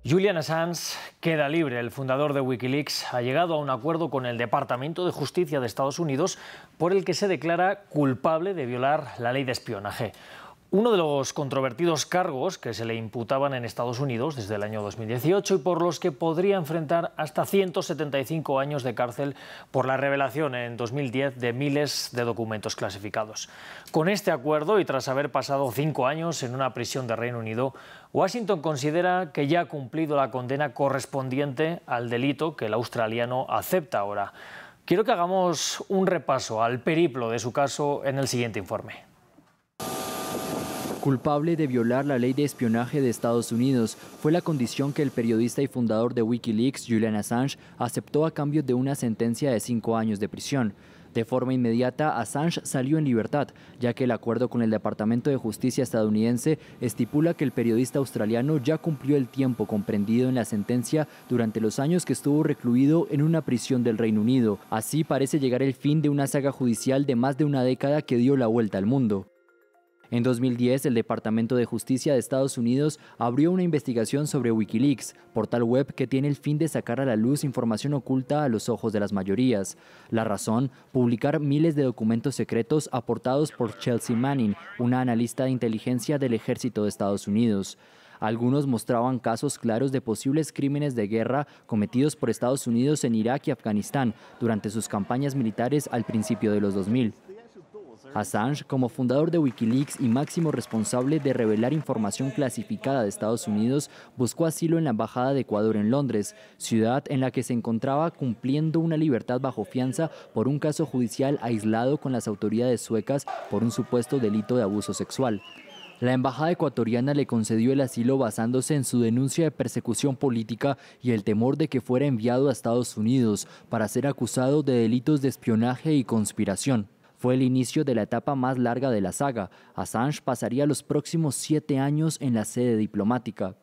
Julian Assange queda libre. El fundador de Wikileaks ha llegado a un acuerdo con el Departamento de Justicia de Estados Unidos por el que se declara culpable de violar la ley de espionaje. Uno de los controvertidos cargos que se le imputaban en Estados Unidos desde el año 2018 y por los que podría enfrentar hasta 175 años de cárcel por la revelación en 2010 de miles de documentos clasificados. Con este acuerdo y tras haber pasado 5 años en una prisión de Reino Unido, Washington considera que ya ha cumplido la condena correspondiente al delito que el australiano acepta ahora. Quiero que hagamos un repaso al periplo de su caso en el siguiente informe. Culpable de violar la ley de espionaje de Estados Unidos fue la condición que el periodista y fundador de Wikileaks, Julian Assange, aceptó a cambio de una sentencia de 5 años de prisión. De forma inmediata, Assange salió en libertad, ya que el acuerdo con el Departamento de Justicia estadounidense estipula que el periodista australiano ya cumplió el tiempo comprendido en la sentencia durante los años que estuvo recluido en una prisión del Reino Unido. Así parece llegar el fin de una saga judicial de más de una década que dio la vuelta al mundo. En 2010, el Departamento de Justicia de Estados Unidos abrió una investigación sobre Wikileaks, portal web que tiene el fin de sacar a la luz información oculta a los ojos de las mayorías. La razón, publicar miles de documentos secretos aportados por Chelsea Manning, una analista de inteligencia del Ejército de Estados Unidos. Algunos mostraban casos claros de posibles crímenes de guerra cometidos por Estados Unidos en Irak y Afganistán durante sus campañas militares al principio de los 2000. Assange, como fundador de Wikileaks y máximo responsable de revelar información clasificada de Estados Unidos, buscó asilo en la Embajada de Ecuador en Londres, ciudad en la que se encontraba cumpliendo una libertad bajo fianza por un caso judicial aislado con las autoridades suecas por un supuesto delito de abuso sexual. La embajada ecuatoriana le concedió el asilo basándose en su denuncia de persecución política y el temor de que fuera enviado a Estados Unidos para ser acusado de delitos de espionaje y conspiración. Fue el inicio de la etapa más larga de la saga. Assange pasaría los próximos 7 años en la sede diplomática.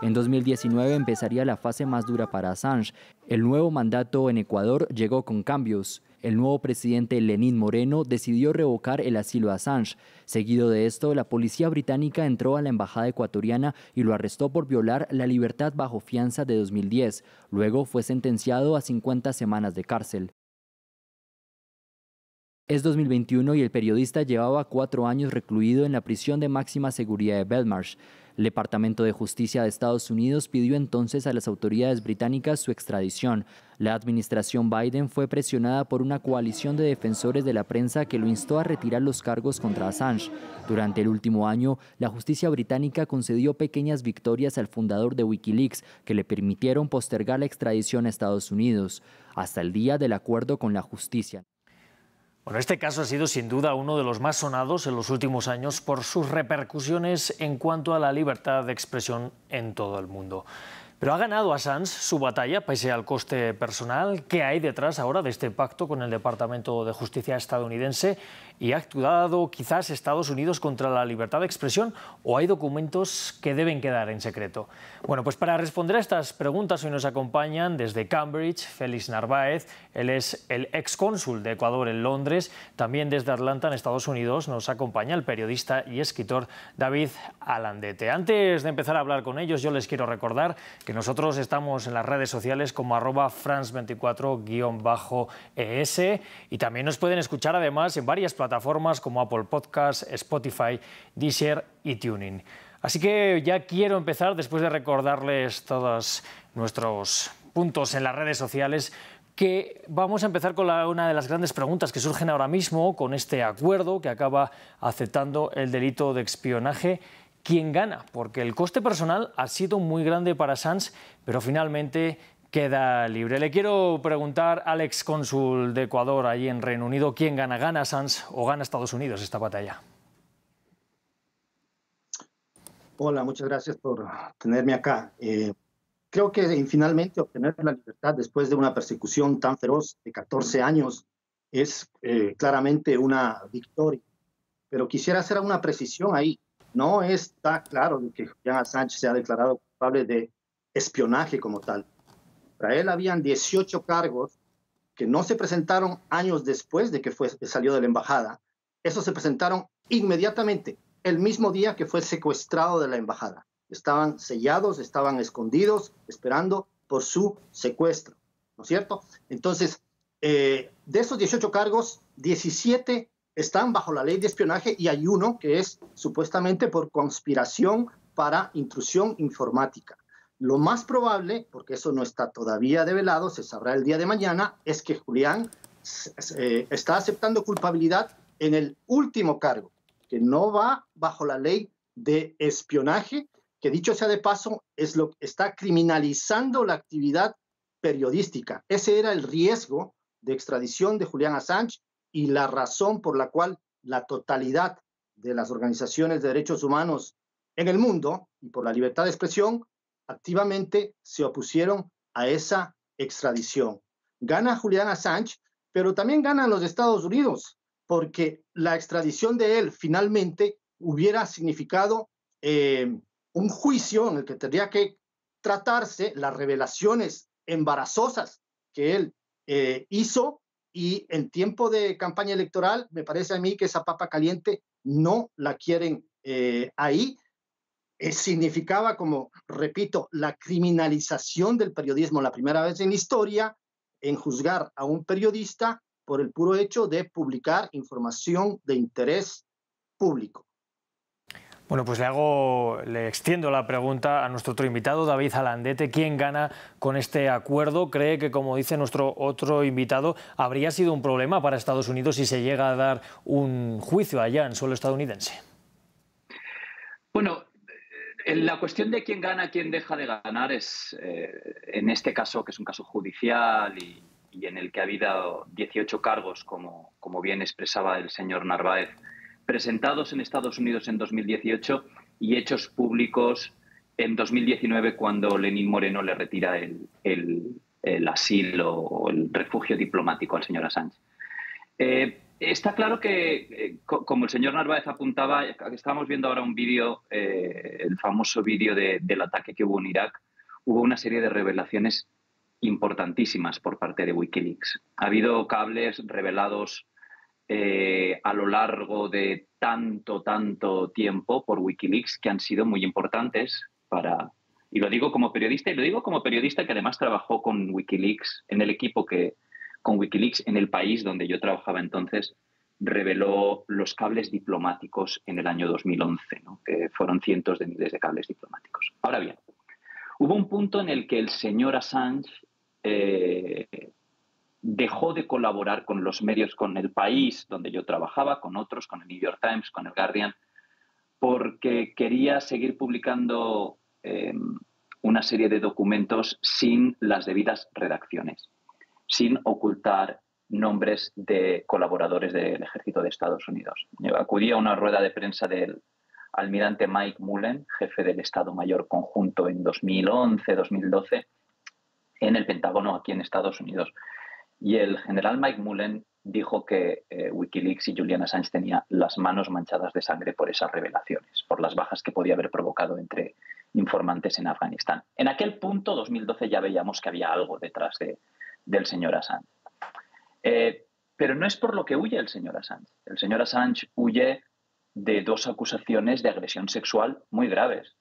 En 2019 empezaría la fase más dura para Assange. El nuevo mandato en Ecuador llegó con cambios. El nuevo presidente Lenín Moreno decidió revocar el asilo a Assange. Seguido de esto, la policía británica entró a la embajada ecuatoriana y lo arrestó por violar la libertad bajo fianza de 2010. Luego fue sentenciado a 50 semanas de cárcel. Es 2021 y el periodista llevaba 4 años recluido en la prisión de máxima seguridad de Belmarsh. El Departamento de Justicia de Estados Unidos pidió entonces a las autoridades británicas su extradición. La administración Biden fue presionada por una coalición de defensores de la prensa que lo instó a retirar los cargos contra Assange. Durante el último año, la justicia británica concedió pequeñas victorias al fundador de Wikileaks que le permitieron postergar la extradición a Estados Unidos, hasta el día del acuerdo con la justicia. Bueno, este caso ha sido sin duda uno de los más sonados en los últimos años por sus repercusiones en cuanto a la libertad de expresión en todo el mundo. Pero ha ganado Assange su batalla pese al coste personal. ¿Qué hay detrás ahora de este pacto con el Departamento de Justicia estadounidense? ¿Y ha actuado quizás Estados Unidos contra la libertad de expresión o hay documentos que deben quedar en secreto? Bueno, pues para responder a estas preguntas hoy nos acompañan desde Cambridge Félix Narváez. Él es el excónsul de Ecuador en Londres. También desde Atlanta, en Estados Unidos, nos acompaña el periodista y escritor David Alandete. Antes de empezar a hablar con ellos, yo les quiero recordar que nosotros estamos en las redes sociales como @France24_ES y también nos pueden escuchar además en varias plataformas como Apple Podcasts, Spotify, Deezer y TuneIn. Así que ya quiero empezar, después de recordarles todos nuestros puntos en las redes sociales, que vamos a empezar con una de las grandes preguntas que surgen ahora mismo con este acuerdo que acaba aceptando el delito de espionaje. ¿Quién gana? Porque el coste personal ha sido muy grande para Assange, pero finalmente queda libre. Le quiero preguntar al excónsul de Ecuador allí en Reino Unido, ¿quién gana? ¿Gana Assange o gana Estados Unidos esta batalla? Hola, muchas gracias por tenerme acá. Creo que finalmente obtener la libertad después de una persecución tan feroz de 14 años es claramente una victoria. Pero quisiera hacer una precisión ahí. No está claro de que Julian Assange se ha declarado culpable de espionaje como tal. Para él habían 18 cargos que no se presentaron años después de que salió de la embajada. Esos se presentaron inmediatamente el mismo día que fue secuestrado de la embajada. Estaban sellados, estaban escondidos, esperando por su secuestro, ¿no es cierto? Entonces, de esos 18 cargos, 17 están bajo la ley de espionaje y hay uno que es supuestamente por conspiración para intrusión informática. Lo más probable, porque eso no está todavía develado, se sabrá el día de mañana, es que Julián está aceptando culpabilidad en el último cargo, que no va bajo la ley de espionaje, que dicho sea de paso, es lo que está criminalizando la actividad periodística. Ese era el riesgo de extradición de Julián Assange y la razón por la cual la totalidad de las organizaciones de derechos humanos en el mundo y por la libertad de expresión activamente se opusieron a esa extradición. Gana Julián Assange, pero también ganan los Estados Unidos, porque la extradición de él finalmente hubiera significado un juicio en el que tendría que tratarse las revelaciones embarazosas que él hizo, y en tiempo de campaña electoral me parece a mí que esa papa caliente no la quieren ahí. Significaba, como repito, la criminalización del periodismo, la primera vez en la historia en juzgar a un periodista por el puro hecho de publicar información de interés público. Bueno, pues le extiendo la pregunta a nuestro otro invitado, David Alandete. ¿Quién gana con este acuerdo? ¿Cree que, como dice nuestro otro invitado, habría sido un problema para Estados Unidos si se llega a dar un juicio allá en suelo estadounidense? Bueno, la cuestión de quién gana, quién deja de ganar es, en este caso, que es un caso judicial y en el que ha habido 18 cargos, como bien expresaba el señor Narváez, presentados en Estados Unidos en 2018 y hechos públicos en 2019 cuando Lenín Moreno le retira el asilo o el refugio diplomático al señor Assange. Está claro que, como el señor Narváez apuntaba, estábamos viendo ahora un vídeo, el famoso vídeo del ataque que hubo en Irak, hubo una serie de revelaciones importantísimas por parte de Wikileaks. Ha habido cables revelados a lo largo de tanto tiempo por Wikileaks que han sido muy importantes para... Y lo digo como periodista, que además trabajó con Wikileaks, en el equipo con Wikileaks en el país donde yo trabajaba entonces, reveló los cables diplomáticos en el año 2011, ¿no? Que fueron cientos de miles de cables diplomáticos. Ahora bien, hubo un punto en el que el señor Assange dejó de colaborar con los medios, con el país donde yo trabajaba, con otros, con el New York Times, con el Guardian, porque quería seguir publicando una serie de documentos sin las debidas redacciones, sin ocultar nombres de colaboradores del ejército de Estados Unidos. Yo acudí a una rueda de prensa del almirante Mike Mullen, jefe del Estado Mayor Conjunto en 2011-2012, en el Pentágono aquí en Estados Unidos. Y el general Mike Mullen dijo que Wikileaks y Julian Assange tenían las manos manchadas de sangre por esas revelaciones, por las bajas que podía haber provocado entre informantes en Afganistán. En aquel punto, 2012, ya veíamos que había algo detrás del señor Assange. Pero no es por lo que huye el señor Assange. El señor Assange huye de dos acusaciones de agresión sexual muy graves.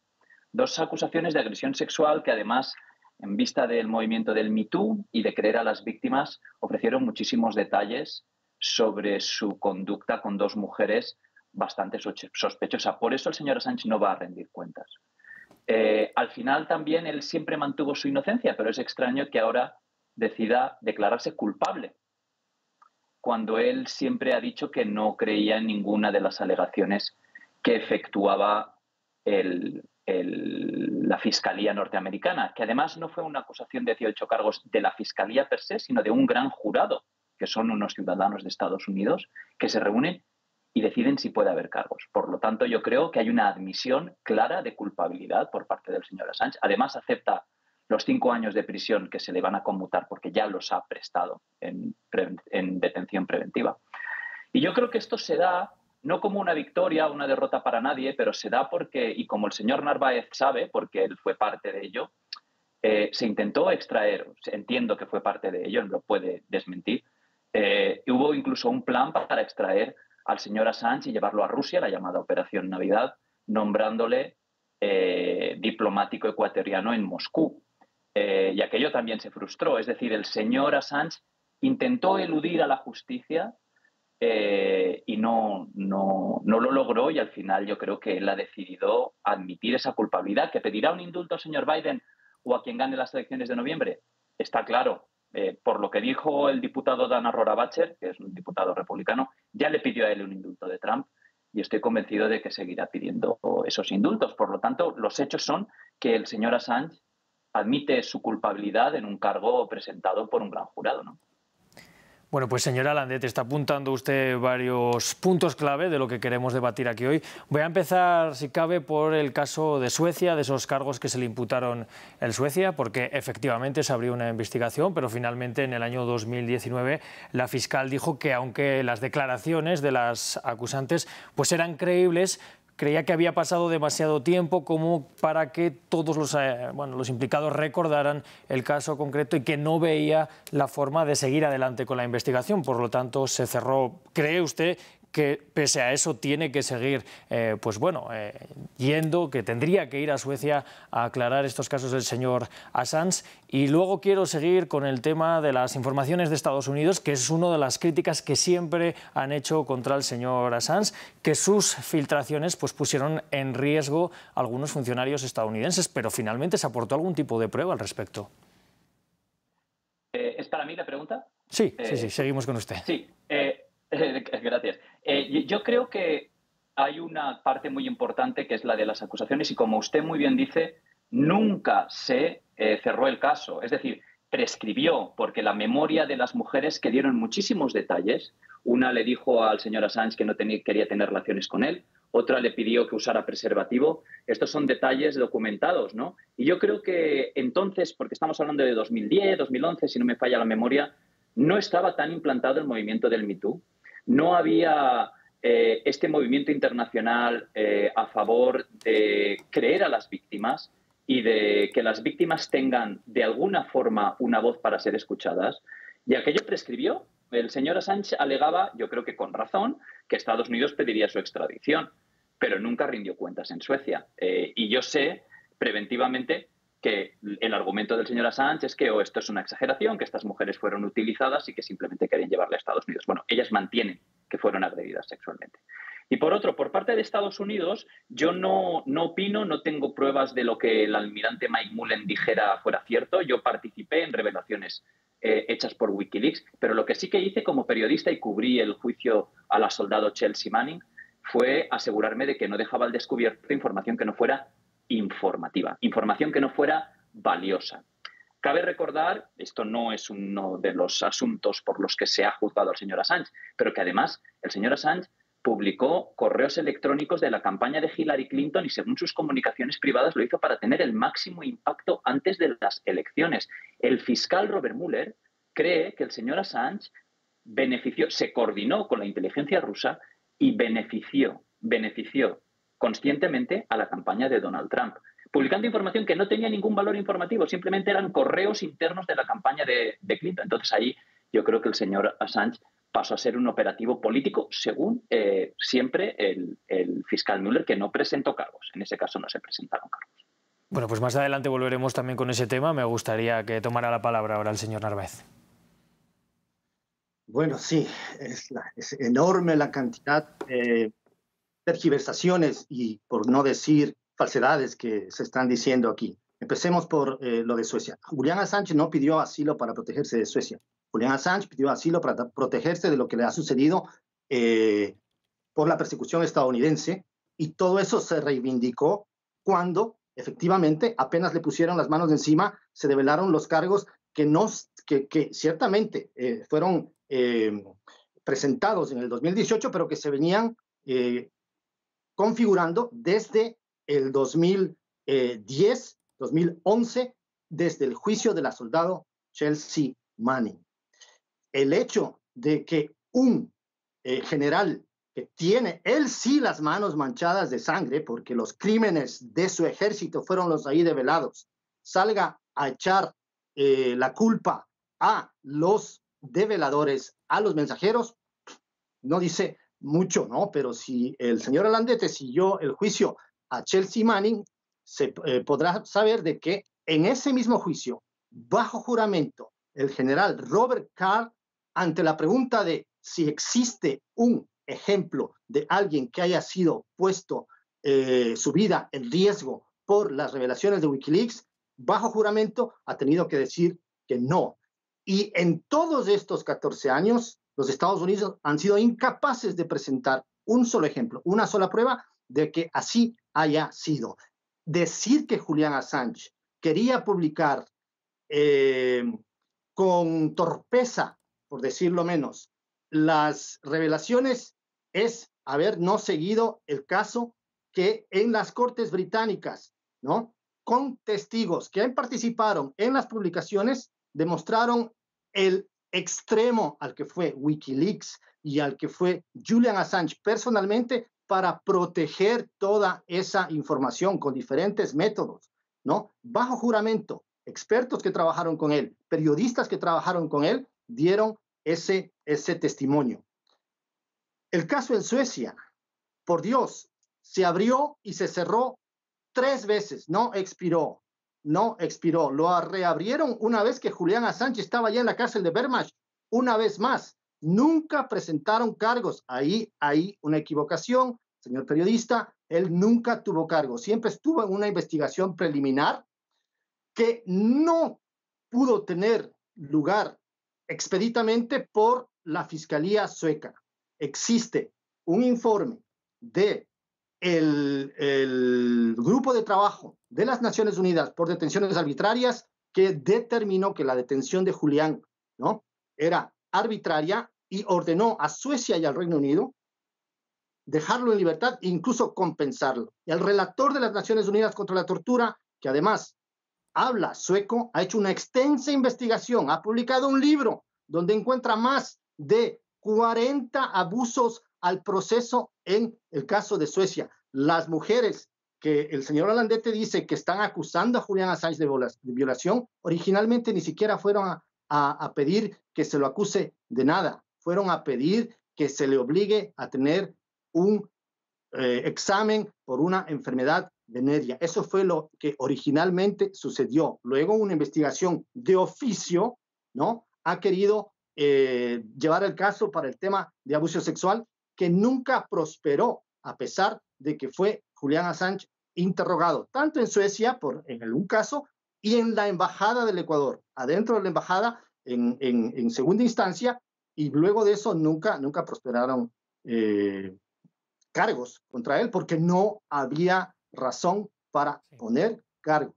Dos acusaciones de agresión sexual que además, en vista del movimiento del Me Too y de creer a las víctimas, ofrecieron muchísimos detalles sobre su conducta con dos mujeres bastante sospechosa. Por eso el señor Assange no va a rendir cuentas. Al final también él siempre mantuvo su inocencia, pero es extraño que ahora decida declararse culpable, cuando él siempre ha dicho que no creía en ninguna de las alegaciones que efectuaba la Fiscalía norteamericana, que además no fue una acusación de 18 cargos de la Fiscalía per se, sino de un gran jurado, que son unos ciudadanos de Estados Unidos, que se reúnen y deciden si puede haber cargos. Por lo tanto, yo creo que hay una admisión clara de culpabilidad por parte del señor Assange. Además, acepta los 5 años de prisión que se le van a conmutar porque ya los ha prestado en detención preventiva. Y yo creo que esto se da no como una victoria o una derrota para nadie, pero se da porque, y como el señor Narváez sabe, porque él fue parte de ello, se intentó extraer, entiendo que fue parte de ello, lo puede desmentir, hubo incluso un plan para extraer al señor Assange y llevarlo a Rusia, la llamada Operación Navidad, nombrándole diplomático ecuatoriano en Moscú. Y aquello también se frustró. Es decir, el señor Assange intentó eludir a la justicia y no lo logró, y al final yo creo que él ha decidido admitir esa culpabilidad. ¿Que pedirá un indulto al señor Biden o a quien gane las elecciones de noviembre? Está claro. Por lo que dijo el diputado Dana Rohrabacher, que es un diputado republicano, ya le pidió a él un indulto de Trump, y estoy convencido de que seguirá pidiendo esos indultos. Por lo tanto, los hechos son que el señor Assange admite su culpabilidad en un cargo presentado por un gran jurado, ¿no? Bueno, pues señora Landet, está apuntando usted varios puntos clave de lo que queremos debatir aquí hoy. Voy a empezar, si cabe, por el caso de Suecia, de esos cargos que se le imputaron en Suecia, porque efectivamente se abrió una investigación, pero finalmente en el año 2019 la fiscal dijo que aunque las declaraciones de las acusantes pues eran creíbles, creía que había pasado demasiado tiempo como para que todos los implicados recordaran el caso concreto y que no veía la forma de seguir adelante con la investigación. Por lo tanto, se cerró. ¿Cree usted que pese a eso tiene que seguir yendo, que tendría que ir a Suecia a aclarar estos casos del señor Assange? Y luego quiero seguir con el tema de las informaciones de Estados Unidos, que es una de las críticas que siempre han hecho contra el señor Assange, que sus filtraciones pues pusieron en riesgo a algunos funcionarios estadounidenses, pero finalmente se aportó algún tipo de prueba al respecto. ¿Es para mí la pregunta? Sí, seguimos con usted. Sí, gracias. Yo creo que hay una parte muy importante que es la de las acusaciones, y como usted muy bien dice, nunca se cerró el caso. Es decir, prescribió, porque la memoria de las mujeres que dieron muchísimos detalles. Una le dijo al señor Assange que no quería tener relaciones con él, otra le pidió que usara preservativo. Estos son detalles documentados, ¿no? Y yo creo que entonces, porque estamos hablando de 2010, 2011, si no me falla la memoria, no estaba tan implantado el movimiento del Me Too. No había este movimiento internacional a favor de creer a las víctimas y de que las víctimas tengan de alguna forma una voz para ser escuchadas. Y aquello prescribió. El señor Assange alegaba, yo creo que con razón, que Estados Unidos pediría su extradición, pero nunca rindió cuentas en Suecia. Y yo sé preventivamente que el argumento del señor Assange es que esto es una exageración, que estas mujeres fueron utilizadas y que simplemente querían llevarle a Estados Unidos. Bueno, ellas mantienen que fueron agredidas sexualmente. Y por otro, por parte de Estados Unidos, yo no opino, no tengo pruebas de lo que el almirante Mike Mullen dijera fuera cierto. Yo participé en revelaciones hechas por Wikileaks, pero lo que sí que hice como periodista y cubrí el juicio a la soldado Chelsea Manning fue asegurarme de que no dejaba al descubierto información que no fuera informativa, información que no fuera valiosa. Cabe recordar, esto no es uno de los asuntos por los que se ha juzgado al señor Assange, pero que además el señor Assange publicó correos electrónicos de la campaña de Hillary Clinton y según sus comunicaciones privadas lo hizo para tener el máximo impacto antes de las elecciones. El fiscal Robert Mueller cree que el señor Assange se coordinó con la inteligencia rusa y benefició conscientemente a la campaña de Donald Trump, publicando información que no tenía ningún valor informativo, simplemente eran correos internos de la campaña de Clinton. Entonces ahí yo creo que el señor Assange pasó a ser un operativo político, según siempre el fiscal Mueller, que no presentó cargos. En ese caso no se presentaron cargos. Bueno, pues más adelante volveremos también con ese tema. Me gustaría que tomara la palabra ahora el señor Narváez. Bueno, sí, es enorme la cantidad de tergiversaciones y, por no decir falsedades, que se están diciendo aquí. Empecemos por lo de Suecia. Julian Assange no pidió asilo para protegerse de Suecia. Julian Assange pidió asilo para protegerse de lo que le ha sucedido por la persecución estadounidense, y todo eso se reivindicó cuando efectivamente apenas le pusieron las manos de encima, se develaron los cargos que ciertamente fueron presentados en el 2018, pero que se venían configurando desde el 2010, 2011, desde el juicio de la soldado Chelsea Manning. El hecho de que un general que tiene, él sí, las manos manchadas de sangre, porque los crímenes de su ejército fueron los ahí develados, salga a echar la culpa a los develadores, a los mensajeros, no dice mucho, ¿no? Pero si el señor Alandete siguió el juicio a Chelsea Manning, se podrá saber de que en ese mismo juicio, bajo juramento, el general Robert Carr, ante la pregunta de si existe un ejemplo de alguien que haya sido puesto su vida en riesgo por las revelaciones de Wikileaks, bajo juramento ha tenido que decir que no. Y en todos estos 14 años, los Estados Unidos han sido incapaces de presentar un solo ejemplo, una sola prueba de que así haya sido. Decir que Julian Assange quería publicar con torpeza, por decirlo menos, las revelaciones es haber no seguido el caso que en las Cortes británicas, ¿no?, con testigos que participaron en las publicaciones, demostraron el extremo al que fue Wikileaks y al que fue Julian Assange personalmente para proteger toda esa información con diferentes métodos, ¿no? Bajo juramento, expertos que trabajaron con él, periodistas que trabajaron con él, dieron ese testimonio. El caso en Suecia, por Dios, se abrió y se cerró 3 veces, no expiró, lo reabrieron una vez que Julian Assange estaba ya en la cárcel de Wehrmacht, una vez más, nunca presentaron cargos, ahí hay una equivocación, señor periodista, él nunca tuvo cargos, siempre estuvo en una investigación preliminar que no pudo tener lugar expeditamente por la Fiscalía sueca. Existe un informe de el grupo de trabajo de las Naciones Unidas por detenciones arbitrarias que determinó que la detención de Julián, ¿no?, era arbitraria y ordenó a Suecia y al Reino Unido dejarlo en libertad e incluso compensarlo. Y el relator de las Naciones Unidas contra la tortura, que además habla sueco, ha hecho una extensa investigación, ha publicado un libro donde encuentra más de 40 abusos al proceso en el caso de Suecia. Las mujeres que el señor Alandete dice que están acusando a Julian Assange de violación, originalmente ni siquiera fueron a pedir que se lo acuse de nada, fueron a pedir que se le obligue a tener un examen por una enfermedad venérea. Eso fue lo que originalmente sucedió. Luego una investigación de oficio, ¿no?, ha querido llevar el caso para el tema de abuso sexual, que nunca prosperó, a pesar de que fue Julian Assange interrogado tanto en Suecia, en un caso, y en la Embajada del Ecuador, adentro de la Embajada, en segunda instancia, y luego de eso nunca prosperaron cargos contra él, porque no había razón para poner cargos.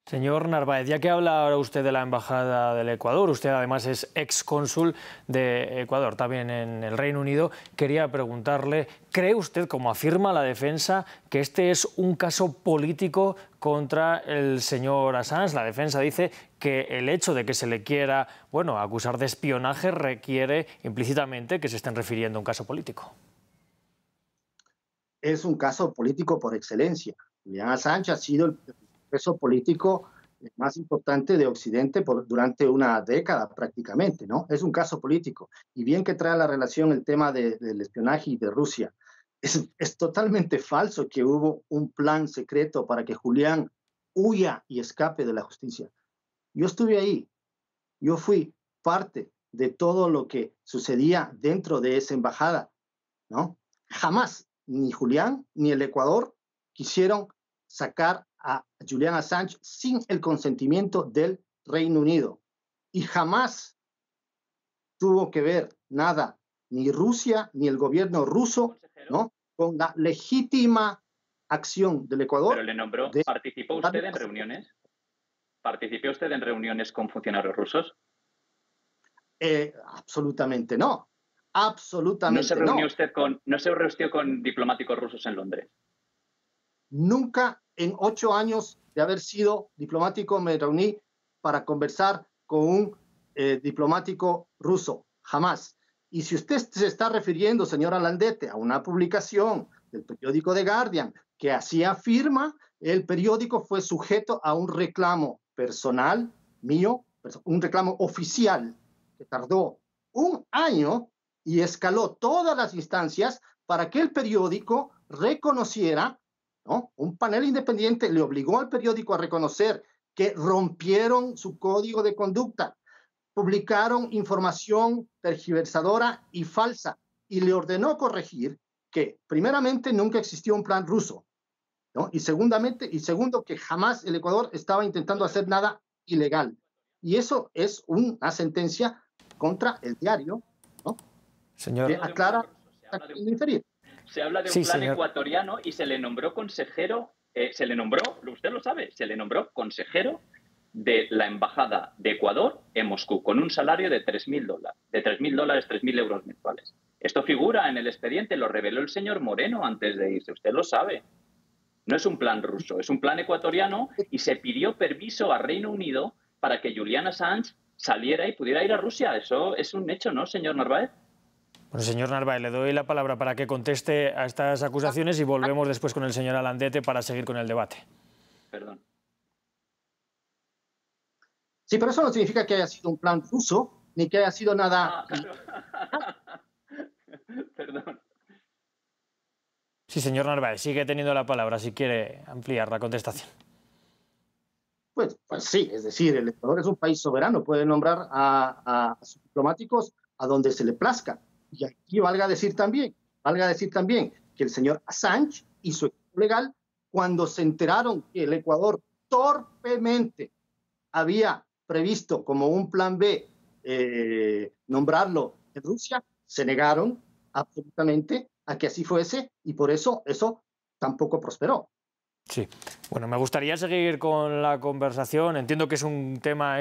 Señor Narváez, ya que habla ahora usted de la Embajada del Ecuador, usted además es excónsul de Ecuador, también en el Reino Unido, quería preguntarle, ¿cree usted, como afirma la defensa, que este es un caso político contra el señor Assange? La defensa dice que el hecho de que se le quiera, acusar de espionaje requiere implícitamente que se estén refiriendo a un caso político. Es un caso político por excelencia. Julian Assange ha sido el preso político más importante de Occidente durante una década prácticamente, ¿no? Es un caso político. Y bien que trae la relación el tema del espionaje y de Rusia. Es totalmente falso que hubo un plan secreto para que Julián huya y escape de la justicia. Yo estuve ahí. Yo fui parte de todo lo que sucedía dentro de esa embajada, ¿no? Jamás ni Julián ni el Ecuador quisieron sacar a Julian Assange sin el consentimiento del Reino Unido. Y jamás tuvo que ver nada, ni Rusia ni el gobierno ruso, ¿no?, con la legítima acción del Ecuador. Pero le nombró, ¿participó usted en reuniones? ¿Participó usted en reuniones con funcionarios rusos? Absolutamente no. Absolutamente ¿No se reunió usted no se reunió con diplomáticos rusos en Londres? Nunca en 8 años de haber sido diplomático me reuní para conversar con un diplomático ruso. Jamás. Y si usted se está refiriendo, señor Alandete, a una publicación del periódico The Guardian que así afirma, el periódico fue sujeto a un reclamo personal mío, un reclamo oficial que tardó 1 año y escaló todas las instancias para que el periódico reconociera, ¿no? Un panel independiente le obligó al periódico a reconocer que rompieron su código de conducta, publicaron información tergiversadora y falsa, y le ordenó corregir que, primeramente, nunca existió un plan ruso, ¿no? Y segundo, que jamás el Ecuador estaba intentando hacer nada ilegal. Y eso es una sentencia contra el diario, ¿no? Señor. Que aclara inferir. Se habla de un plan señor. ecuatoriano y se le nombró consejero, usted lo sabe, se le nombró consejero de la Embajada de Ecuador en Moscú con un salario de $3.000, 3.000 euros mensuales. Esto figura en el expediente, lo reveló el señor Moreno antes de irse, usted lo sabe. No es un plan ruso, es un plan ecuatoriano y se pidió permiso a Reino Unido para que Julian Assange saliera y pudiera ir a Rusia. Eso es un hecho, ¿no, señor Narváez? Bueno, señor Narváez, le doy la palabra para que conteste a estas acusaciones y volvemos después con el señor Alandete para seguir con el debate. Perdón. Sí, pero eso no significa que haya sido un plan ruso, ni que haya sido nada... Claro. Perdón. Sí, señor Narváez, sigue teniendo la palabra si quiere ampliar la contestación. Pues sí, es decir, el Ecuador es un país soberano, puede nombrar a sus diplomáticos a donde se le plazca. Y aquí valga decir también que el señor Assange y su equipo legal, cuando se enteraron que el Ecuador torpemente había previsto como un plan B nombrarlo en Rusia, se negaron absolutamente a que así fuese y por eso tampoco prosperó. Sí, bueno, me gustaría seguir con la conversación. Entiendo que es un tema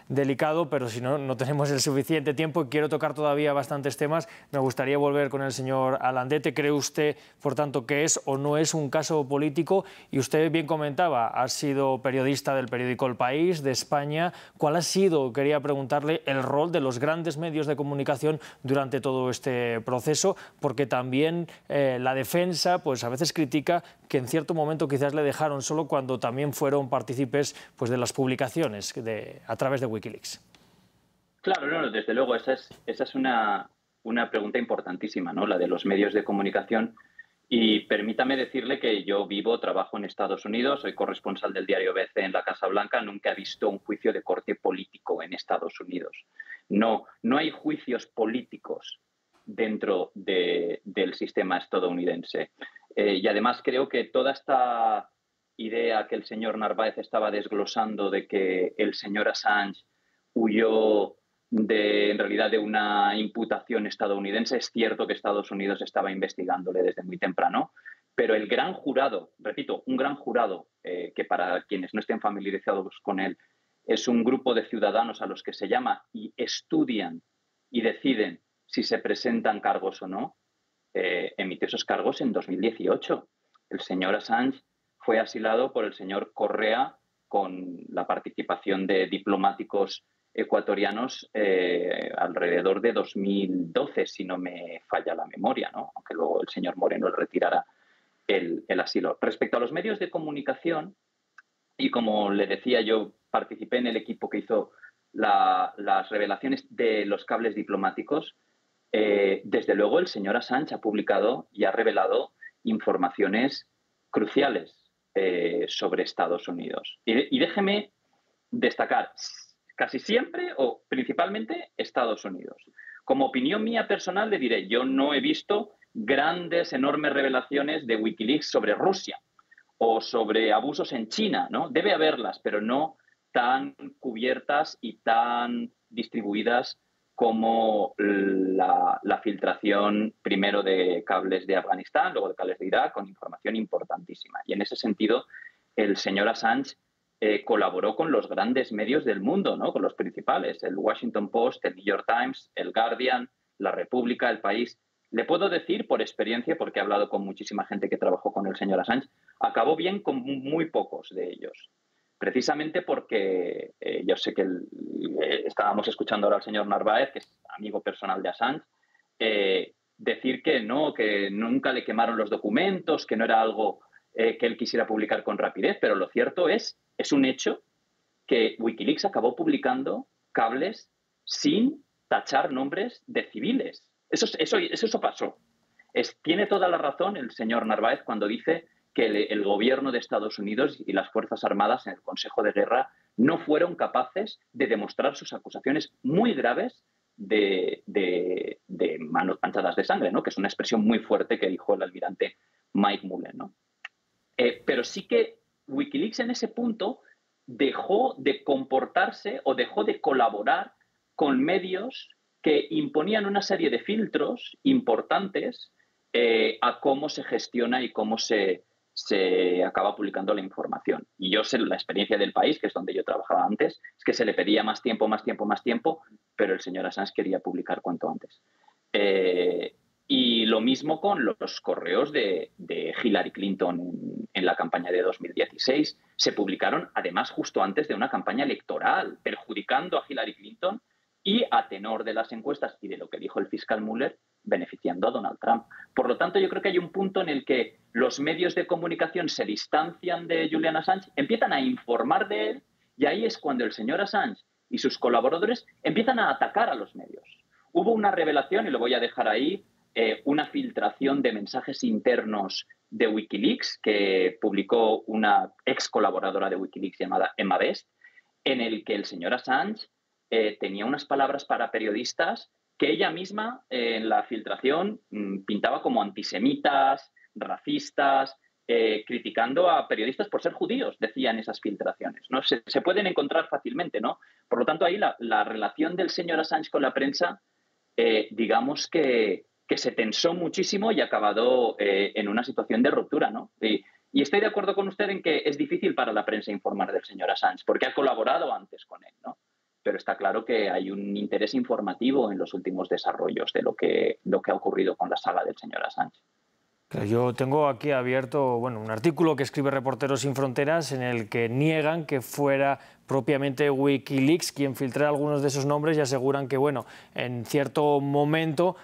delicado, pero si no tenemos el suficiente tiempo y quiero tocar todavía bastantes temas. Me gustaría volver con el señor Alandete. ¿Cree usted, por tanto, que es o no es un caso político? Y usted bien comentaba, ha sido periodista del periódico El País, de España. ¿Cuál ha sido, quería preguntarle, el rol de los grandes medios de comunicación durante todo este proceso? Porque también la defensa, pues a veces critica que en cierto momento quizás le dejaron solo cuando también fueron partícipes pues, de las publicaciones a través de Wikileaks. Claro, no, desde luego, esa es una pregunta importantísima, ¿no? La de los medios de comunicación. Y permítame decirle que yo trabajo en Estados Unidos, soy corresponsal del diario ABC en la Casa Blanca, nunca he visto un juicio de corte político en Estados Unidos. No hay juicios políticos dentro del sistema estadounidense. Y además creo que toda esta idea que el señor Narváez estaba desglosando de que el señor Assange huyó en realidad de una imputación estadounidense, es cierto que Estados Unidos estaba investigándole desde muy temprano, pero el gran jurado, repito, un gran jurado, que para quienes no estén familiarizados con él, es un grupo de ciudadanos a los que se llama y estudian y deciden si se presentan cargos o no, emitió esos cargos en 2018. El señor Assange fue asilado por el señor Correa con la participación de diplomáticos ecuatorianos alrededor de 2012, si no me falla la memoria, ¿no? Aunque luego el señor Moreno le retirara el asilo. Respecto a los medios de comunicación, y como le decía, yo participé en el equipo que hizo las revelaciones de los cables diplomáticos. Desde luego, el señor Assange ha publicado y ha revelado informaciones cruciales sobre Estados Unidos. Y déjeme destacar, casi siempre o principalmente Estados Unidos. Como opinión mía personal le diré, yo no he visto grandes, enormes revelaciones de Wikileaks sobre Rusia o sobre abusos en China, ¿no? Debe haberlas, pero no tan cubiertas y tan distribuidas como la filtración primero de cables de Afganistán, luego de cables de Irak, con información importantísima. Y en ese sentido, el señor Assange colaboró con los grandes medios del mundo, ¿no? Con los principales, el Washington Post, el New York Times, el Guardian, La República, El País. Le puedo decir por experiencia, porque he hablado con muchísima gente que trabajó con el señor Assange, acabó bien con muy pocos de ellos. Precisamente porque yo sé que estábamos escuchando ahora al señor Narváez, que es amigo personal de Assange, decir que nunca le quemaron los documentos, que no era algo que él quisiera publicar con rapidez, pero lo cierto es un hecho que Wikileaks acabó publicando cables sin tachar nombres de civiles. Eso pasó. Tiene toda la razón el señor Narváez cuando dice que el gobierno de Estados Unidos y las Fuerzas Armadas en el Consejo de Guerra no fueron capaces de demostrar sus acusaciones muy graves de manos manchadas de sangre, ¿no? Que es una expresión muy fuerte que dijo el almirante Mike Mullen, ¿no? Pero sí que Wikileaks en ese punto dejó de comportarse o dejó de colaborar con medios que imponían una serie de filtros importantes a cómo se gestiona y cómo se acaba publicando la información. Y yo sé la experiencia del País, que es donde yo trabajaba antes, es que se le pedía más tiempo, pero el señor Assange quería publicar cuanto antes. Y lo mismo con los correos de Hillary Clinton en la campaña de 2016. Se publicaron, además, justo antes de una campaña electoral, perjudicando a Hillary Clinton y, a tenor de las encuestas y de lo que dijo el fiscal Mueller, beneficiando a Donald Trump. Por lo tanto, yo creo que hay un punto en el que los medios de comunicación se distancian de Julian Assange, empiezan a informar de él, y ahí es cuando el señor Assange y sus colaboradores empiezan a atacar a los medios. Hubo una revelación, y lo voy a dejar ahí, una filtración de mensajes internos de Wikileaks que publicó una ex colaboradora de Wikileaks llamada Emma Best, en el que el señor Assange tenía unas palabras para periodistas que ella misma en la filtración pintaba como antisemitas, racistas, criticando a periodistas por ser judíos, decían esas filtraciones, ¿no? Se pueden encontrar fácilmente, ¿no? Por lo tanto, ahí la relación del señor Assange con la prensa, digamos que se tensó muchísimo y ha acabado en una situación de ruptura, ¿no? Y estoy de acuerdo con usted en que es difícil para la prensa informar del señor Assange, porque ha colaborado antes con él, ¿no? Pero está claro que hay un interés informativo en los últimos desarrollos de lo que ha ocurrido con la saga del señor Assange. Yo tengo aquí abierto un artículo que escribe Reporteros Sin Fronteras en el que niegan que fuera propiamente Wikileaks quien filtrara algunos de esos nombres y aseguran que en cierto momento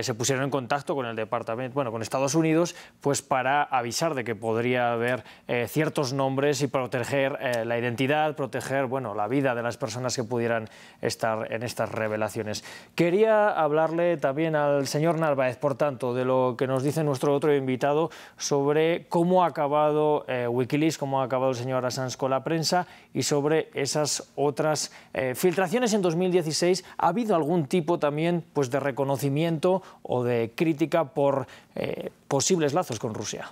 se pusieron en contacto con el departamento, con Estados Unidos, pues para avisar de que podría haber ciertos nombres y proteger la identidad, proteger la vida de las personas que pudieran estar en estas revelaciones. Quería hablarle también al señor Narváez, por tanto, de lo que nos dice nuestro otro invitado sobre cómo ha acabado Wikileaks, cómo ha acabado el señor Assange con la prensa y sobre esas otras filtraciones en 2016. ¿Ha habido algún tipo también de reconocimiento o de crítica por posibles lazos con Rusia?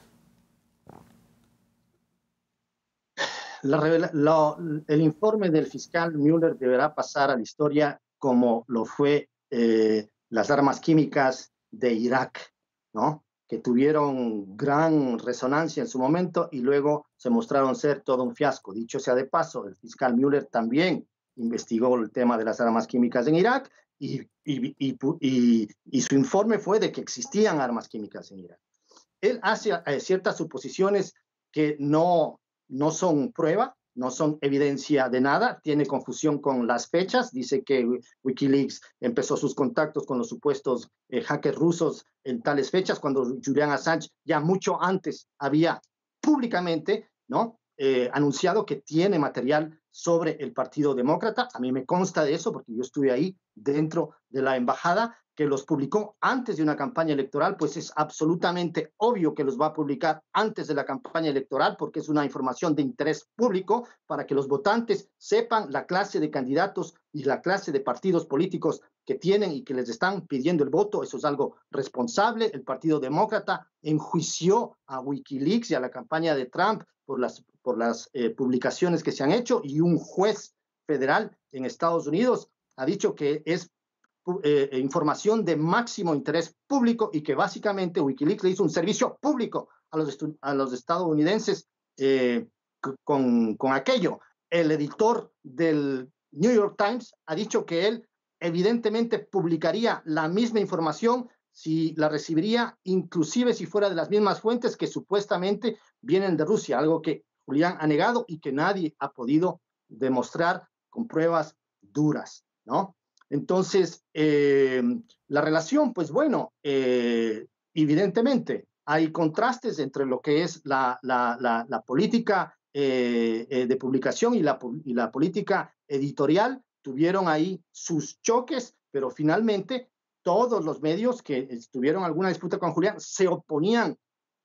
El informe del fiscal Mueller deberá pasar a la historia como lo fue las armas químicas de Irak, ¿no? Que tuvieron gran resonancia en su momento y luego se mostraron ser todo un fiasco. Dicho sea de paso, el fiscal Mueller también investigó el tema de las armas químicas en Irak y su informe fue de que existían armas químicas en Irak. Él hace ciertas suposiciones que no son prueba, no son evidencia de nada, tiene confusión con las fechas, dice que Wikileaks empezó sus contactos con los supuestos hackers rusos en tales fechas, cuando Julian Assange ya mucho antes había públicamente, ¿no?, anunciado que tiene material sobre el Partido Demócrata. A mí me consta de eso porque yo estuve ahí dentro de la embajada, que los publicó antes de una campaña electoral, pues es absolutamente obvio que los va a publicar antes de la campaña electoral porque es una información de interés público para que los votantes sepan la clase de candidatos y la clase de partidos políticos que tienen y que les están pidiendo el voto. Eso es algo responsable. El Partido Demócrata enjuició a Wikileaks y a la campaña de Trump por las publicaciones que se han hecho, y un juez federal en Estados Unidos ha dicho que es información de máximo interés público y que básicamente Wikileaks le hizo un servicio público a los estadounidenses con aquello. El editor del New York Times ha dicho que él evidentemente publicaría la misma información si la recibiría, inclusive si fuera de las mismas fuentes que supuestamente vienen de Rusia, algo que Julián ha negado y que nadie ha podido demostrar con pruebas duras, ¿no? Entonces, la relación, pues evidentemente hay contrastes entre lo que es la política de publicación y la política editorial. Tuvieron ahí sus choques, pero finalmente todos los medios que tuvieron alguna disputa con Julián se oponían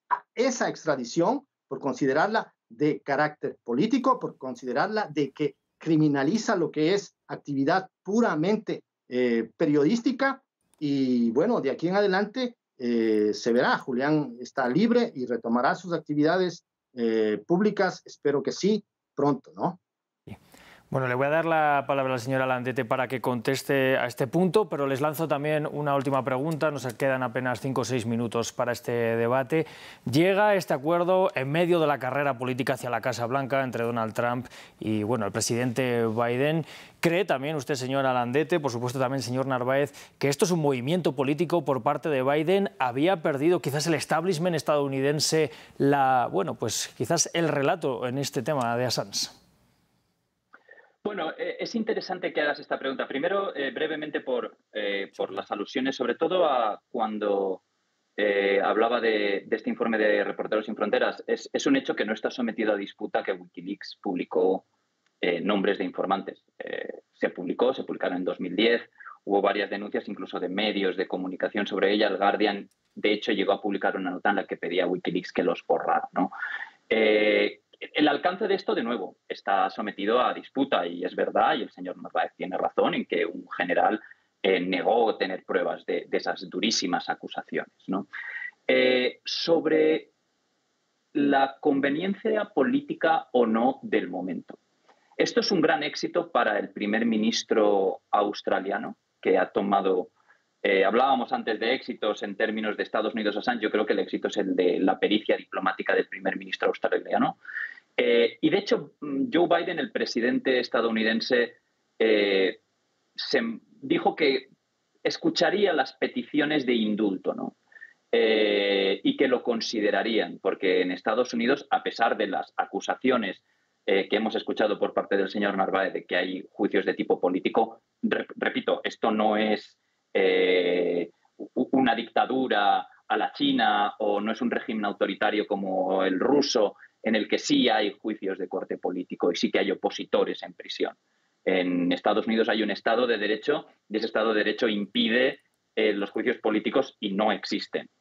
a esa extradición por considerarla de carácter político, por considerarla de que criminaliza lo que es actividad puramente periodística. Y bueno, de aquí en adelante se verá. Julián está libre y retomará sus actividades públicas, espero que sí, pronto, ¿no? Bueno, le voy a dar la palabra a la señora Landete para que conteste a este punto, pero les lanzo también una última pregunta. Nos quedan apenas 5 o 6 minutos para este debate. ¿Llega este acuerdo en medio de la carrera política hacia la Casa Blanca entre Donald Trump y bueno, el presidente Biden? ¿Cree también usted, señora Landete, por supuesto también señor Narváez, que esto es un movimiento político por parte de Biden? ¿Había perdido quizás el establishment estadounidense pues quizás el relato en este tema de Assange? Bueno, es interesante que hagas esta pregunta. Primero, brevemente por las alusiones, sobre todo a cuando hablaba de este informe de Reporteros Sin Fronteras. Es un hecho que no está sometido a disputa que Wikileaks publicó nombres de informantes. Se publicaron en 2010, hubo varias denuncias incluso de medios de comunicación sobre ella. El Guardian, de hecho, llegó a publicar una nota en la que pedía a Wikileaks que los borrara, ¿no? El alcance de esto, de nuevo, está sometido a disputa y es verdad, y el señor Narváez tiene razón en que un general negó tener pruebas de esas durísimas acusaciones, ¿no? Sobre la conveniencia política o no del momento. Esto es un gran éxito para el primer ministro australiano, que ha tomado... hablábamos antes de éxitos en términos de Estados Unidos Assange. Yo creo que el éxito es el de la pericia diplomática del primer ministro australiano. Y de hecho, Joe Biden, el presidente estadounidense, dijo que escucharía las peticiones de indulto, ¿no? Y que lo considerarían, porque en Estados Unidos, a pesar de las acusaciones que hemos escuchado por parte del señor Narváez de que hay juicios de tipo político, repito, esto no es una dictadura a la China o no es un régimen autoritario como el ruso, en el que sí hay juicios de corte político y sí que hay opositores en prisión. En Estados Unidos hay un Estado de Derecho y ese Estado de Derecho impide los juicios políticos y no existen.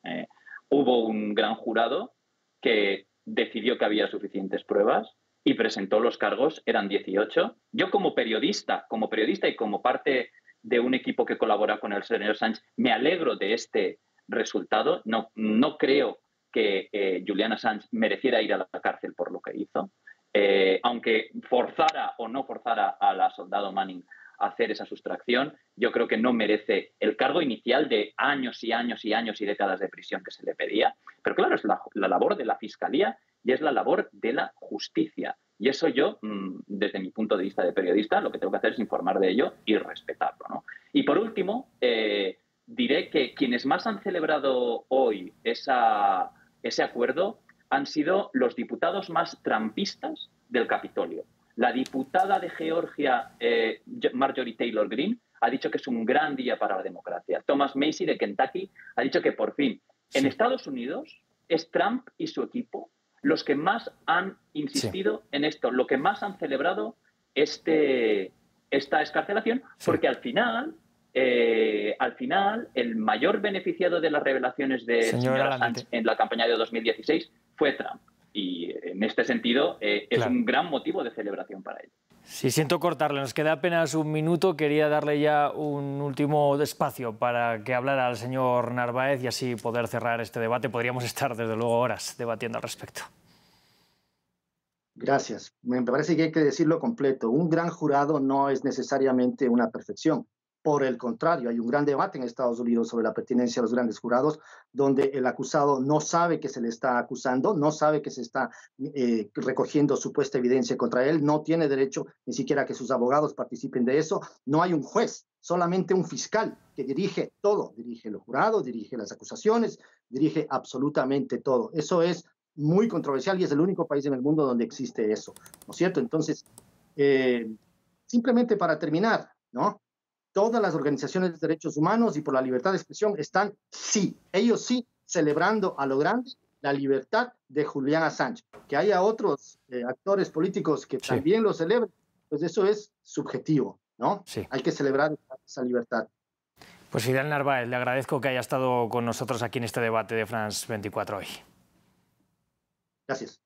Hubo un gran jurado que decidió que había suficientes pruebas y presentó los cargos, eran 18. Yo como periodista y como parte de un equipo que colabora con el señor Assange, me alegro de este resultado. No creo que Julian Assange mereciera ir a la cárcel por lo que hizo, aunque forzara o no forzara a la soldado Manning a hacer esa sustracción. Yo creo que no merece el cargo inicial de años y años y años y décadas de prisión que se le pedía. Pero claro, es la labor de la Fiscalía y es la labor de la justicia. Y eso yo, desde mi punto de vista de periodista, lo que tengo que hacer es informar de ello y respetarlo, ¿no? Y por último, diré que quienes más han celebrado hoy ese acuerdo han sido los diputados más trumpistas del Capitolio. La diputada de Georgia, Marjorie Taylor Greene, ha dicho que es un gran día para la democracia. Thomas Macy, de Kentucky, ha dicho que por fin, en Estados Unidos, es Trump y su equipo los que más han insistido en esto, lo que más han celebrado esta excarcelación, porque al final, el mayor beneficiado de las revelaciones de señor Assange en la campaña de 2016 fue Trump. Y en este sentido es un gran motivo de celebración para él. Sí, siento cortarle, nos queda apenas un minuto. Quería darle ya un último espacio para que hablara al señor Narváez y así poder cerrar este debate. Podríamos estar, desde luego, horas debatiendo al respecto. Gracias. Me parece que hay que decirlo completo. Un gran jurado no es necesariamente una perfección. Por el contrario, hay un gran debate en Estados Unidos sobre la pertinencia de los grandes jurados, donde el acusado no sabe que se le está acusando, no sabe que se está recogiendo supuesta evidencia contra él, no tiene derecho ni siquiera a que sus abogados participen de eso. No hay un juez, solamente un fiscal que dirige todo, dirige los jurados, dirige las acusaciones, dirige absolutamente todo. Eso es muy controversial y es el único país en el mundo donde existe eso, ¿no es cierto? Entonces, simplemente para terminar, ¿no? Todas las organizaciones de derechos humanos y por la libertad de expresión están, ellos sí, celebrando a lo grande la libertad de Julian Assange. Que haya otros actores políticos que también lo celebren, pues eso es subjetivo, ¿no? Hay que celebrar esa libertad. Pues Fidel Narváez, le agradezco que haya estado con nosotros aquí en este debate de France 24 hoy. Gracias.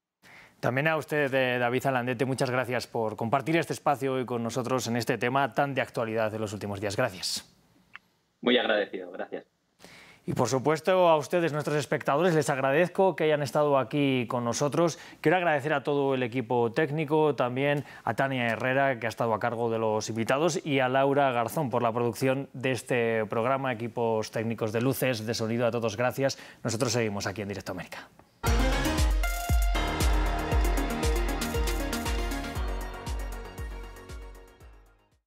También a usted, David Alandete, muchas gracias por compartir este espacio hoy con nosotros en este tema tan de actualidad de los últimos días. Gracias. Muy agradecido, gracias. Y por supuesto a ustedes, nuestros espectadores, les agradezco que hayan estado aquí con nosotros. Quiero agradecer a todo el equipo técnico, también a Tania Herrera, que ha estado a cargo de los invitados, y a Laura Garzón por la producción de este programa, equipos técnicos de luces, de sonido, a todos gracias. Nosotros seguimos aquí en Directo América.